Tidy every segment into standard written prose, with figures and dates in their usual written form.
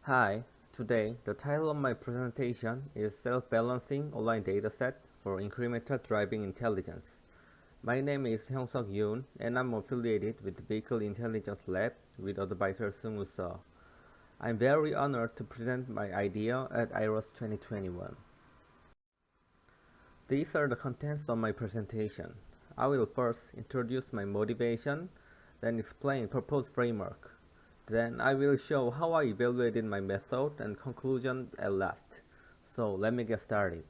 Hi, today the title of my presentation is Self-Balancing Online Dataset for Incremental Driving Intelligence. My name is Hyung-Suk Yoon and I'm affiliated with the Vehicle Intelligence Lab with advisor Seung-Woo Seo. I'm very honored to present my idea at IROS 2021. These are the contents of my presentation. I will first introduce my motivation, then explain proposed framework. Then I will show how I evaluated my method and conclusion at last. So let me get started.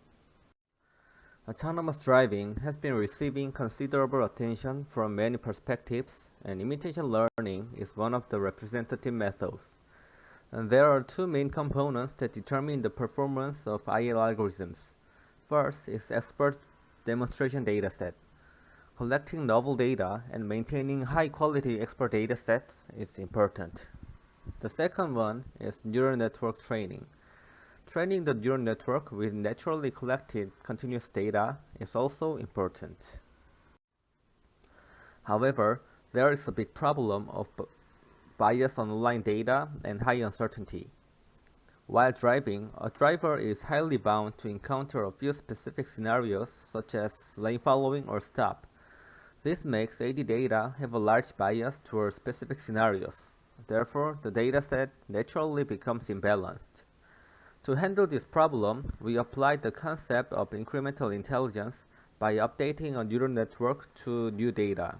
Autonomous driving has been receiving considerable attention from many perspectives, and imitation learning is one of the representative methods. And there are two main components that determine the performance of IL algorithms. First is expert demonstration dataset. Collecting novel data and maintaining high-quality expert datasets is important. The second one is neural network training. Training the neural network with naturally collected continuous data is also important. However, there is a big problem of bias on online data and high uncertainty. While driving, a driver is highly bound to encounter a few specific scenarios such as lane following or stop. This makes AD data have a large bias towards specific scenarios. Therefore, the dataset naturally becomes imbalanced. To handle this problem, we applied the concept of incremental intelligence by updating a neural network to new data.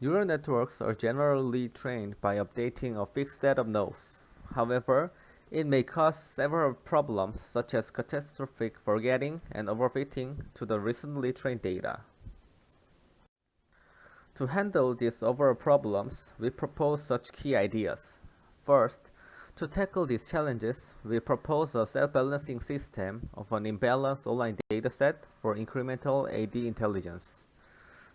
Neural networks are generally trained by updating a fixed set of nodes. However, it may cause several problems such as catastrophic forgetting and overfitting to the recently trained data. To handle these overall problems, we propose such key ideas. First, to tackle these challenges, we propose a self-balancing system of an imbalanced online dataset for incremental AD intelligence.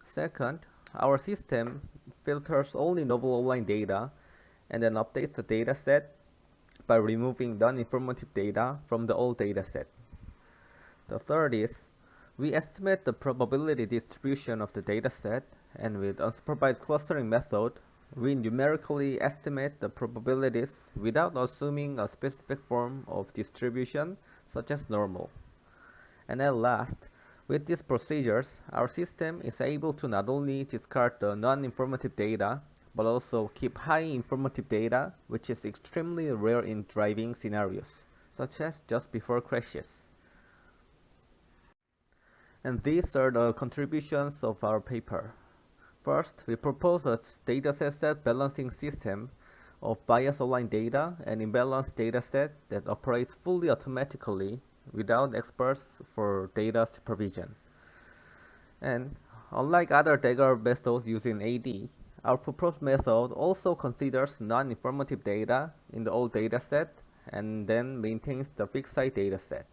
Second, our system filters only novel online data and then updates the dataset by removing non-informative data from the old dataset. The third is, we estimate the probability distribution of the dataset, and with unsupervised clustering method, we numerically estimate the probabilities without assuming a specific form of distribution, such as normal. And at last, with these procedures, our system is able to not only discard the non-informative data, but also keep high informative data, which is extremely rare in driving scenarios, such as just before crashes. And these are the contributions of our paper. First, we propose a dataset self-balancing system of biased online data and imbalanced dataset that operates fully automatically without experts for data supervision. And unlike other data methods using AD, our proposed method also considers non-informative data in the old dataset and then maintains the fixed site dataset.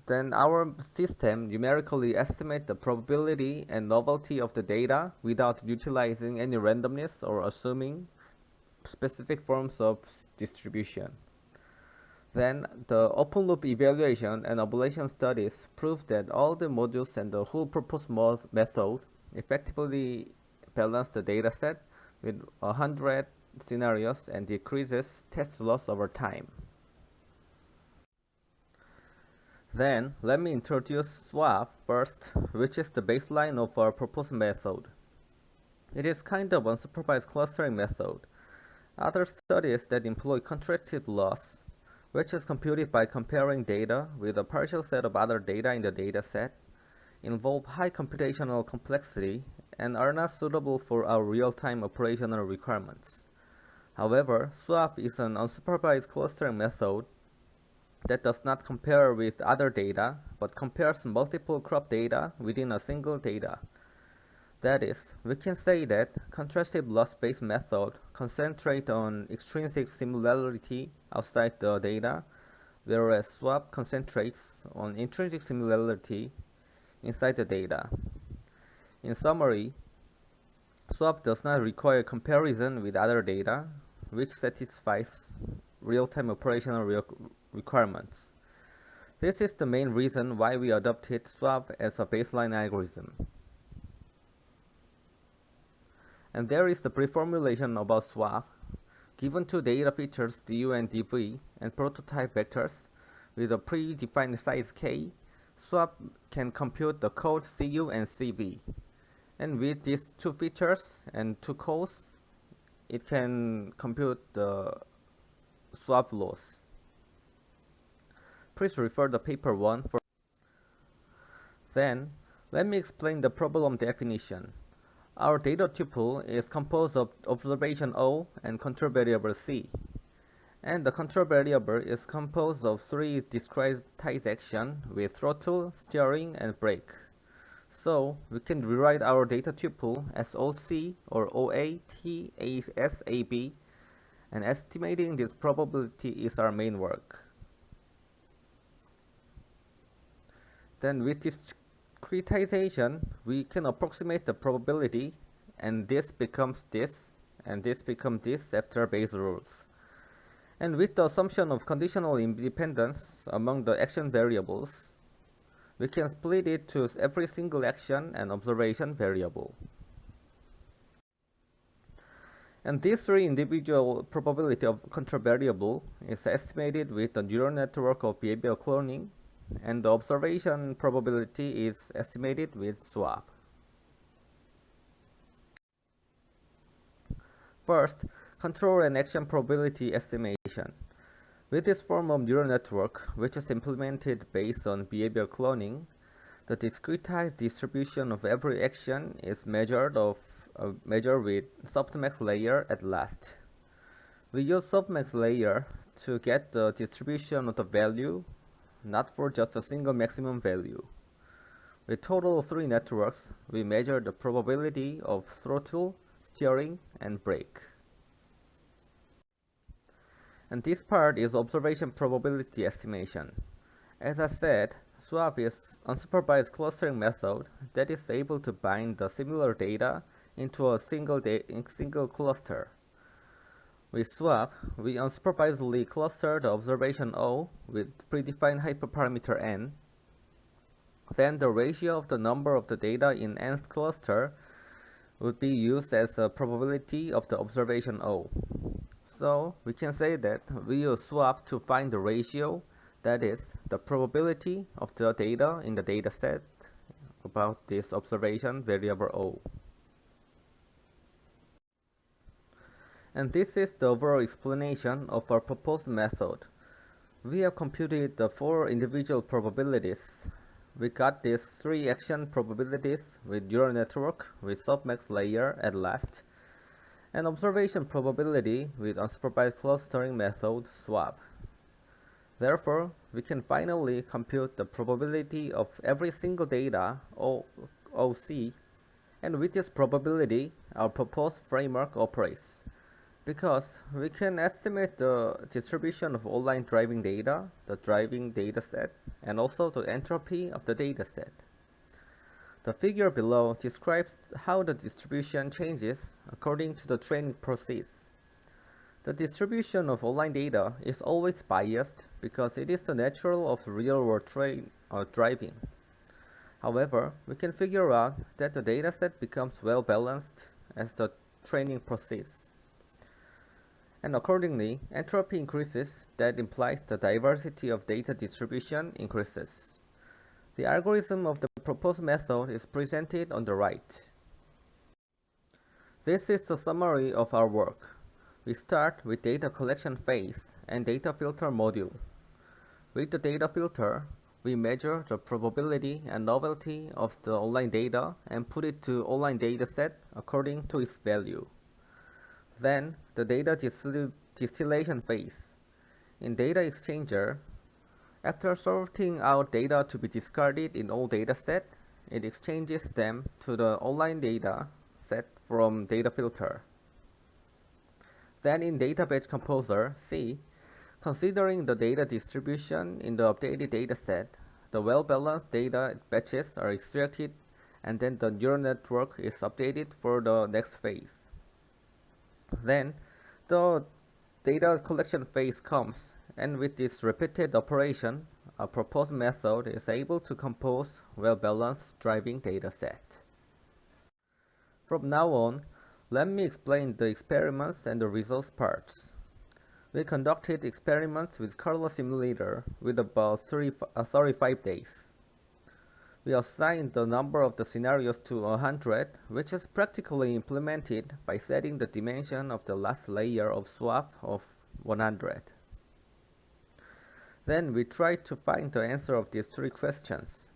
Then our system numerically estimates the probability and novelty of the data without utilizing any randomness or assuming specific forms of distribution. Then the open loop evaluation and ablation studies prove that all the modules and the whole proposed method effectively balance the dataset with 100 scenarios and decreases test loss over time. Then, let me introduce SWAP first, which is the baseline of our proposed method. It is kind of unsupervised clustering method. Other studies that employ contrastive loss, which is computed by comparing data with a partial set of other data in the dataset, involve high computational complexity and are not suitable for our real-time operational requirements. However, SWAP is an unsupervised clustering method that does not compare with other data, but compares multiple crop data within a single data. That is, we can say that contrastive loss-based method concentrate on extrinsic similarity outside the data, whereas SWAP concentrates on intrinsic similarity inside the data. In summary, SWAP does not require comparison with other data, which satisfies real-time operational requirements. This is the main reason why we adopted SWAP as a baseline algorithm. And there is the brief formulation about SWAP. Given two data features du and dv and prototype vectors with a predefined size k, swap can compute the code cu and cv. And with these two features and two codes, it can compute the swap loss. Please refer to paper 1 for. Then, let me explain the problem definition. Our data tuple is composed of observation O and control variable C. And the control variable is composed of three discretized actions with throttle, steering, and brake. So, we can rewrite our data tuple as OC or OATASAB, and estimating this probability is our main work. Then with discretization, we can approximate the probability, and this becomes this, and this becomes this after Bayes rules. And with the assumption of conditional independence among the action variables, we can split it to every single action and observation variable. And these three individual probability of control variable is estimated with the neural network of behavioral cloning, and the observation probability is estimated with swap. First, control and action probability estimation. With this form of neural network, which is implemented based on behavioral cloning, the discretized distribution of every action is measured with softmax layer at last. We use softmax layer to get the distribution of the value, not for just a single maximum value. With total of three networks, we measure the probability of throttle, steering, and brake. And this part is observation probability estimation. As I said, swap is unsupervised clustering method that is able to bind the similar data into a single cluster. With swap, we unsupervisedly cluster the observation O with predefined hyperparameter n. Then the ratio of the number of the data in nth cluster would be used as a probability of the observation O. So we can say that we use swap to find the ratio, that is, the probability of the data in the dataset about this observation variable O. And this is the overall explanation of our proposed method. We have computed the four individual probabilities. We got these three action probabilities with neural network with softmax layer at last, and observation probability with unsupervised clustering method swap. Therefore, we can finally compute the probability of every single data OC, and with this probability, our proposed framework operates. Because we can estimate the distribution of online driving data, the driving dataset, and also the entropy of the dataset. The figure below describes how the distribution changes according to the training process. The distribution of online data is always biased because it is the nature of real-world driving. However, we can figure out that the dataset becomes well-balanced as the training proceeds. And accordingly, entropy increases. That implies the diversity of data distribution increases. The algorithm of the proposed method is presented on the right. This is the summary of our work. We start with data collection phase and data filter module. With the data filter, we measure the probability and novelty of the online data and put it to online dataset according to its value. Then, the data distillation phase. In data exchanger, after sorting out data to be discarded in all dataset, it exchanges them to the online data set from data filter. Then in data batch composer, C, considering the data distribution in the updated dataset, the well-balanced data batches are extracted, and then the neural network is updated for the next phase. Then the data collection phase comes, and with this repeated operation, a proposed method is able to compose well-balanced driving dataset. From now on, Let me explain the experiments and the results parts. We conducted experiments with Carla simulator with about 35 days. We assigned the number of the scenarios to 100, which is practically implemented by setting the dimension of the last layer of swap of 100. Then we tried to find the answer of these three questions.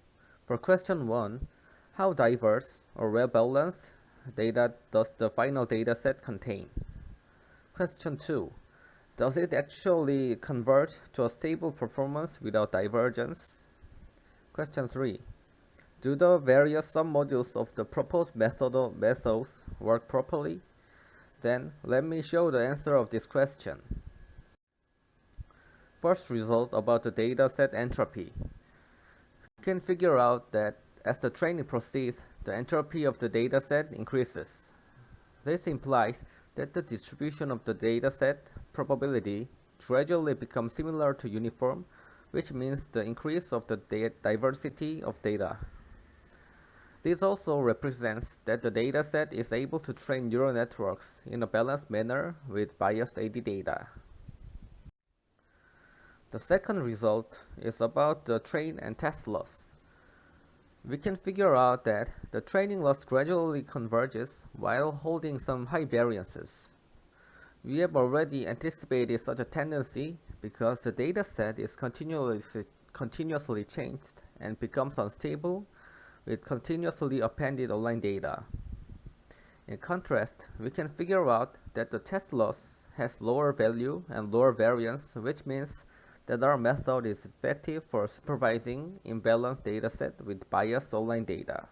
For question 1, how diverse or well-balanced data does the final dataset contain? Question 2, does it actually converge to a stable performance without divergence? Question 3, do the various submodules of the proposed methods work properly? Then let me show the answer of this question. First result about the dataset entropy. You can figure out that as the training proceeds, the entropy of the dataset increases. This implies that the distribution of the dataset probability gradually becomes similar to uniform, which means the increase of the diversity of data. This also represents that the dataset is able to train neural networks in a balanced manner with biased AD data. The second result is about the train and test loss. We can figure out that the training loss gradually converges while holding some high variances. We have already anticipated such a tendency because the dataset is continuously changed and becomes unstable with continuously appended online data. In contrast, we can figure out that the test loss has lower value and lower variance, which means that our method is effective for supervising imbalanced dataset with biased online data.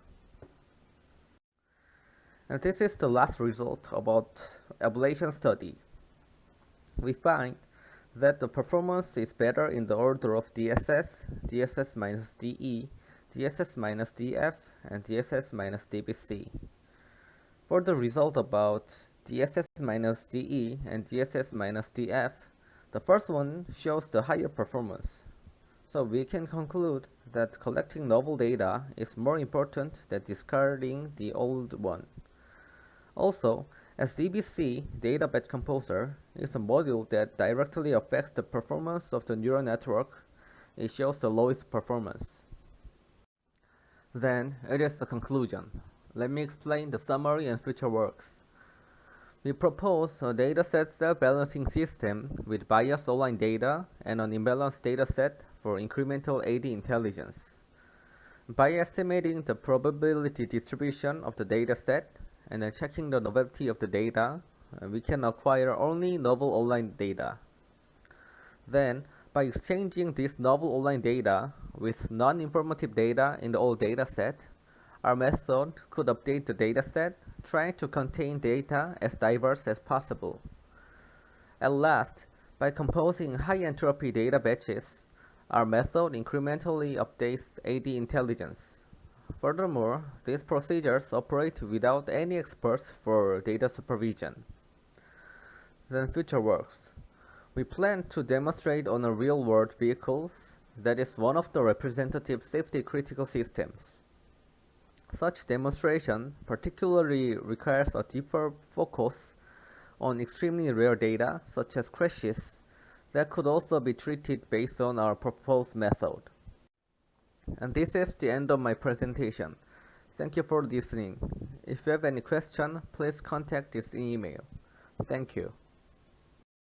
And this is the last result about ablation study. We find that the performance is better in the order of DSS, DSS minus DE, DSS minus DF, and DSS minus DBC. For the result about DSS minus DE and DSS minus DF, the first one shows the higher performance. So we can conclude that collecting novel data is more important than discarding the old one. Also, as DBC, Data Batch Composer, is a module that directly affects the performance of the neural network, it shows the lowest performance. Then, it is the conclusion. Let me explain the summary and future works. We propose a dataset self-balancing system with biased online data and an imbalanced dataset for incremental AD intelligence. By estimating the probability distribution of the dataset and then checking the novelty of the data, we can acquire only novel online data. Then, by exchanging this novel online data with non-informative data in the old dataset, our method could update the dataset, trying to contain data as diverse as possible. At last, by composing high entropy data batches, our method incrementally updates AD intelligence. Furthermore, these procedures operate without any experts for data supervision. Then future works. We plan to demonstrate on a real-world vehicles that is one of the representative safety critical systems. Such demonstration particularly requires a deeper focus on extremely rare data, such as crashes, that could also be treated based on our proposed method. And this is the end of my presentation. Thank you for listening. If you have any question, please contact this email. Thank you.